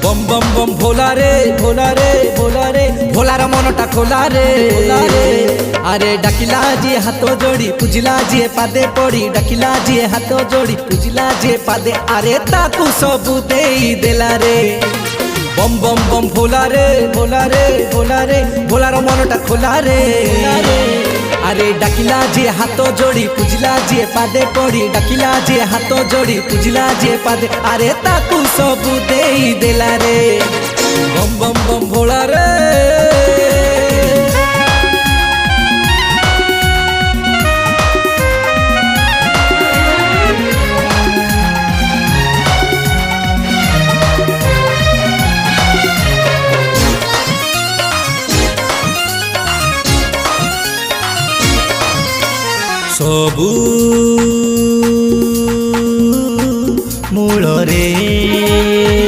बम बम बम भोला रे भोला रे भोला रे भोलार मनटा खोला रे अरे डाकिला जी हाथ जोड़ी पूजिला जी पादे पड़ी डाकिला जी हाथ जोड़ी पूजिला जी पादे अरे ताकू सबू देई देला रे बम बम बम भोला रे भोला रे भोला रे भोलार मनटा खोला रे अरे डाकिला जी हाथ जोड़ी पूजिला जी पादे पड़ी डाकिला जी हाथ जोड़ी पूजिला जी पादे अरे ताकू सबू देई देला रे बम बम बम भोला रे सबू मूल रे